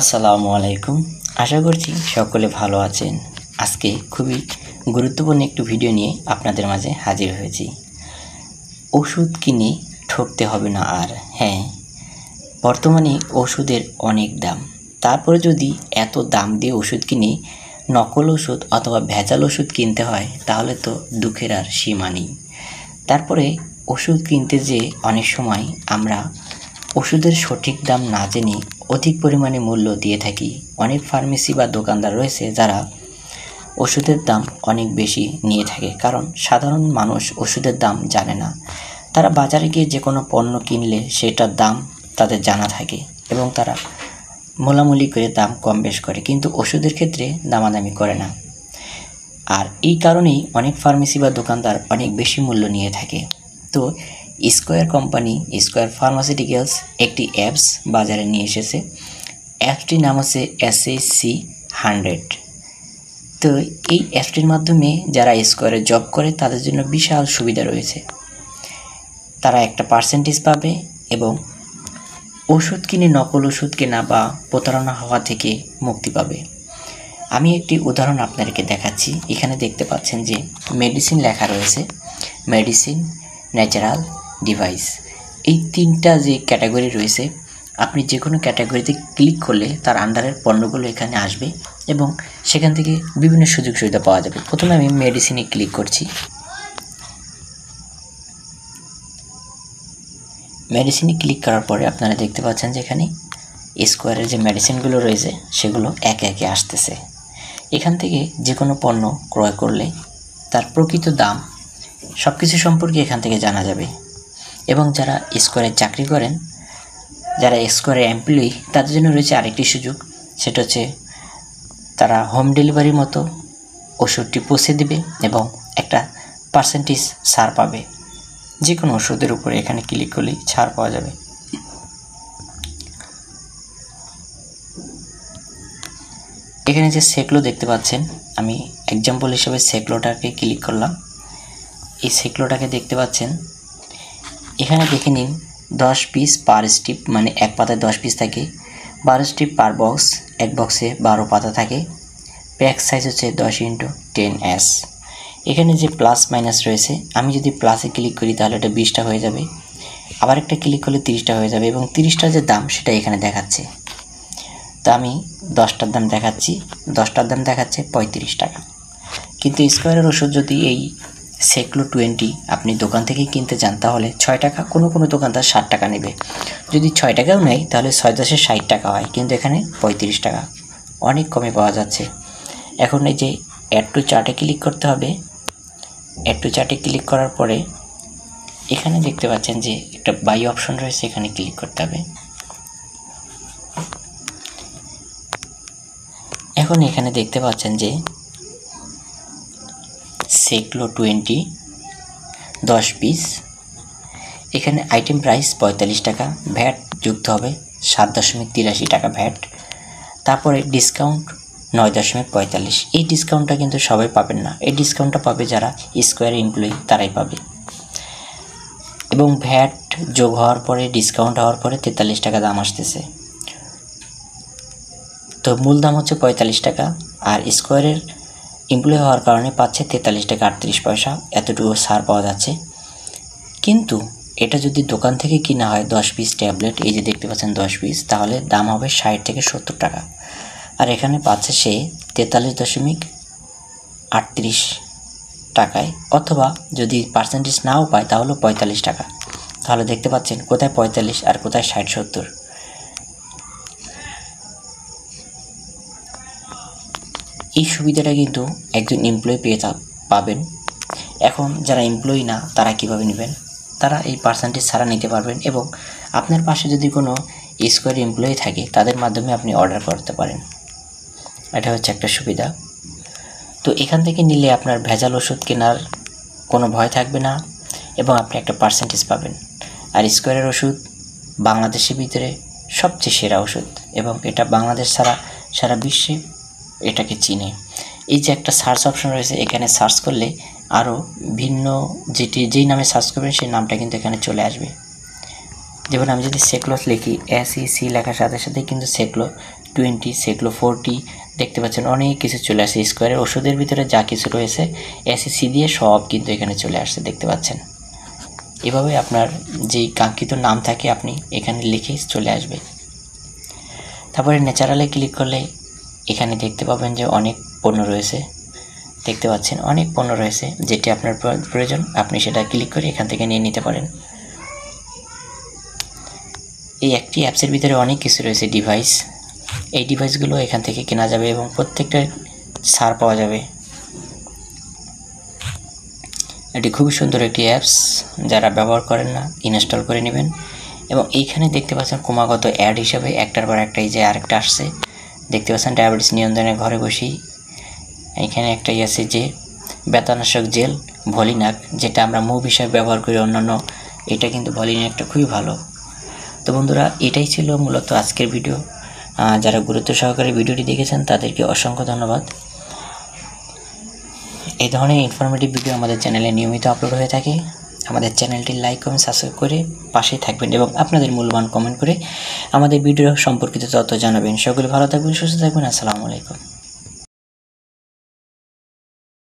আসসালামু আলাইকুম। আশা করছি সকলে ভালো আছেন। আজকে খুবই গুরুত্বপূর্ণ একটি ভিডিও নিয়ে আপনাদের মাঝে হাজির হয়েছি। ওষুধ কিনে ঠকতে হবে না আর। হ্যাঁ, বর্তমানে ওষুধের অনেক দাম। তারপরে যদি এত দাম দিয়ে ওষুধ কিনে নকল ওষুধ অথবা ভেজাল ওষুধ কিনতে হয় তাহলে তো দুঃখের আর সীমা নেই। তারপরে ওষুধ কিনতে যেয়ে অনেক সময় আমরা ওষুধের সঠিক দাম না জেনে অধিক পরিমাণে মূল্য দিয়ে থাকি। অনেক ফার্মেসি বা দোকানদার রয়েছে যারা ওষুধের দাম অনেক বেশি নিয়ে থাকে, কারণ সাধারণ মানুষ ওষুধের দাম জানে না। তারা বাজারে গিয়ে যে কোনো পণ্য কিনলে সেটার দাম তাদের জানা থাকে এবং তারা মোলামুলি করে দাম কম বেশ করে, কিন্তু ওষুধের ক্ষেত্রে দামাদামি করে না। আর এই কারণেই অনেক ফার্মেসি বা দোকানদার অনেক বেশি মূল্য নিয়ে থাকে। তো স্কোয়ার কোম্পানি, স্কোয়ার ফার্মাসিউটিক্যালস একটি অ্যাপস বাজারে নিয়ে এসেছে। অ্যাপসটির নাম হচ্ছে SHC100। তো এই অ্যাপসটির মাধ্যমে যারা স্কোয়ারে জব করে তাদের জন্য বিশাল সুবিধা রয়েছে। তারা একটা পার্সেন্টেজ পাবে এবং ওষুধ কিনে নকল ওষুধ কেনা বা প্রতারণা হওয়া থেকে মুক্তি পাবে। আমি একটি উদাহরণ আপনাদেরকে দেখাচ্ছি। এখানে দেখতে পাচ্ছেন যে মেডিসিন লেখা রয়েছে, মেডিসিন, ন্যাচারাল, ডিভাইস। এই তিনটা যে ক্যাটাগরি রয়েছে, আপনি যে কোনো ক্যাটাগরিতে ক্লিক করলে তার আন্ডারের পণ্যগুলো এখানে আসবে এবং সেখান থেকে বিভিন্ন সুযোগ সুবিধা পাওয়া যাবে। প্রথমে আমি মেডিসিনে ক্লিক করছি। মেডিসিনে ক্লিক করার পরে আপনারা দেখতে পাচ্ছেন যে এখানে স্কোয়ারের যে মেডিসিনগুলো রয়েছে সেগুলো একে একে আসতেছে। এখান থেকে যে কোনো পণ্য ক্রয় করলে তার প্রকৃত দাম সব কিছু সম্পর্কে এখান থেকে জানা যাবে। এবং যারা স্কোয়ারে চাকরি করেন, যারা স্কোয়ারের এমপ্লয়ি, তাদের জন্য রয়েছে আরেকটি সুযোগ। সেটা হচ্ছে তারা হোম ডেলিভারির মতো ওষুধটি পৌঁছে দেবে এবং একটা পার্সেন্টেজ ছাড় পাবে। যে কোনো ওষুধের উপরে এখানে ক্লিক করলেই ছাড় পাওয়া যাবে। এখানে যে সেকলো দেখতে পাচ্ছেন, আমি এক্সাম্পল হিসেবে সেকলোটাকে ক্লিক করলাম। এই সেকলোটাকে দেখতে পাচ্ছেন, এখানে দেখে নিন 10 পিস পার স্ট্রিপ, মানে এক পাতায় 10 পিস থাকে। 12 স্ট্রিপ পার বক্স, এক বক্সে 12 পাতা থাকে। প্যাক সাইজ হচ্ছে 10x10s। এখানে যে প্লাস মাইনাস রয়েছে, আমি যদি প্লাসে ক্লিক করি তাহলে এটা 20টা হয়ে যাবে, আবার একটা ক্লিক করলে 30টা হয়ে যাবে এবং 30টার যে দাম সেটা এখানে দেখাচ্ছে। তো আমি 10টার দাম দেখাচ্ছি, 10টার দাম দেখাচ্ছে 35 টাকা। কিন্তু স্কোয়ারের ওষুধ যদি এই সেকলো 20 আপনি দোকান থেকে কিনতে যান তাহলে 6 টাকা, কোনো কোনো দোকানদার 60 টাকা নেবে। যদি 6 টাকাও নেয় তাহলে 6×10 60 টাকা হয়, কিন্তু এখানে 35 টাকা, অনেক কমে পাওয়া যাচ্ছে। এখন এই যে অ্যাড টু চার্টে ক্লিক করতে হবে। অ্যাড টু চার্টে ক্লিক করার পরে এখানে দেখতে পাচ্ছেন যে একটা বাই অপশন রয়েছে, এখানে ক্লিক করতে হবে। এখন এখানে দেখতে পাচ্ছেন যে সেকলো 20 10 পিস, এখানে আইটেম প্রাইস 45 টাকা, ভ্যাট যুক্ত হবে 7.83 টাকা ভ্যাট, তারপরে ডিসকাউন্ট 9.45। এই ডিসকাউন্টটা কিন্তু সবাই পাবেন না, এই ডিসকাউন্টটা পাবে যারা স্কোয়ার এমপ্লয়ি, তারাই পাবে। এবং ভ্যাট যোগ হওয়ার পরে, ডিসকাউন্ট হওয়ার পরে 43 টাকা দাম আসতেছে। তো মূল দাম হচ্ছে 45 টাকা, আর স্কোয়ারের এমপ্লয়ি হওয়ার কারণে পাচ্ছে 43 টাকা 38 পয়সা, এতটুকু ছাড় পাওয়া যাচ্ছে। কিন্তু এটা যদি দোকান থেকে কিনা হয় 10 পিস ট্যাবলেট, এই যে দেখতে পাচ্ছেন 10 পিস, তাহলে দাম হবে 60 থেকে 70 টাকা, আর এখানে পাচ্ছে সে 43.38 টাকায়, অথবা যদি পার্সেন্টেজ নাও পায় তাহলে 45 টাকা। তাহলে দেখতে পাচ্ছেন কোথায় 45 আর কোথায় 60-70। এই সুবিধাটা কিন্তু একজন এমপ্লয়ি পেয়ে পাবেন। এখন যারা এমপ্লয়ি না তারা কিভাবে নেবেন? তারা এই পার্সেন্টেজ ছাড়া নিতে পারবেন এবং আপনার পাশে যদি কোনো স্কোয়ার এমপ্লয়ি থাকে তাদের মাধ্যমে আপনি অর্ডার করতে পারেন। এটা হচ্ছে একটা সুবিধা। তো এখান থেকে নিলে আপনার ভেজাল ওষুধ কেনার কোনো ভয় থাকবে না এবং আপনি একটা পার্সেন্টেজ পাবেন। আর স্কোয়ারের ওষুধ বাংলাদেশের ভিতরে সবচেয়ে সেরা ওষুধ এবং এটা বাংলাদেশ ছাড়া সারা বিশ্বে এটাকে চিনে। এই যে একটা সার্চ অপশন রয়েছে, এখানে সার্চ করলে আরও ভিন্ন যেই নামে সার্চ করবেন সেই নামটা কিন্তু এখানে চলে আসবে। যেমন আমি যদি সেকলো লিখি, SEC লেখার সাথে সাথে কিন্তু সেকলো 20 সাইক্লোফোরটি দেখতে পাচ্ছেন অনেক কিছু চলে আসছে। স্কোয়ারের ওষুধের ভিতরে যা কিছু রয়েছে এসএসসি দিয়ে সব কিন্তু এখানে চলে আসছে দেখতে পাচ্ছেন। এভাবে আপনার যেই কাঙ্ক্ষিত নাম থাকে আপনি এখানে লিখে চলে আসবে। তারপরে ন্যাচারালে ক্লিক করলে এখানে দেখতে পাবেন যে অনেক পণ্য রয়েছে, দেখতে পাচ্ছেন অনেক পণ্য রয়েছে। যেটি আপনার প্রয়োজন আপনি সেটা ক্লিক করে এখান থেকে নিয়ে নিতে পারেন। এই একটি অ্যাপসের ভিতরে অনেক কিছু রয়েছে ডিভাইস, এই ডিভাইসগুলো এখান থেকে কেনা যাবে এবং প্রত্যেকটা ছাড় পাওয়া যাবে। এটি খুবই সুন্দর একটি অ্যাপস, যারা ব্যবহার করেন না ইনস্টল করে নেবেন। এবং এইখানে দেখতে পাচ্ছেন ক্রমাগত অ্যাড হিসাবে একটার পর একটা এই যে আরেকটা আসছে দেখতে পাচ্ছেন ডায়াবেটিস নিয়ন্ত্রণে ঘরে বসেই। এখানে একটাই আছে যে ব্যথানাশক জেল ভলিনাক, যেটা আমরা মুভ হিসাবে ব্যবহার করি অন্যান্য, এটা কিন্তু ভলিনাকটা খুবই ভালো। তো বন্ধুরা এটাই ছিল মূলত আজকের ভিডিও। যারা গুরুত্ব সহকারে ভিডিওটি দেখেছেন তাদেরকে অসংখ্য ধন্যবাদ। এই ধরনের ইনফরমেটিভ ভিডিও আমাদের চ্যানেলে নিয়মিত আপলোড হয়ে থাকে। আমাদের চ্যানেলটি লাইক কমেন্ট সাবস্ক্রাইব করে পাশেই থাকবেন এবং আপনাদের মূল্যবান কমেন্ট করে আমাদের ভিডিও সম্পর্কিত তথ্য জানাবেন। সকলে ভালো থাকবেন, সুস্থ থাকবেন। আসসালামু আলাইকুম।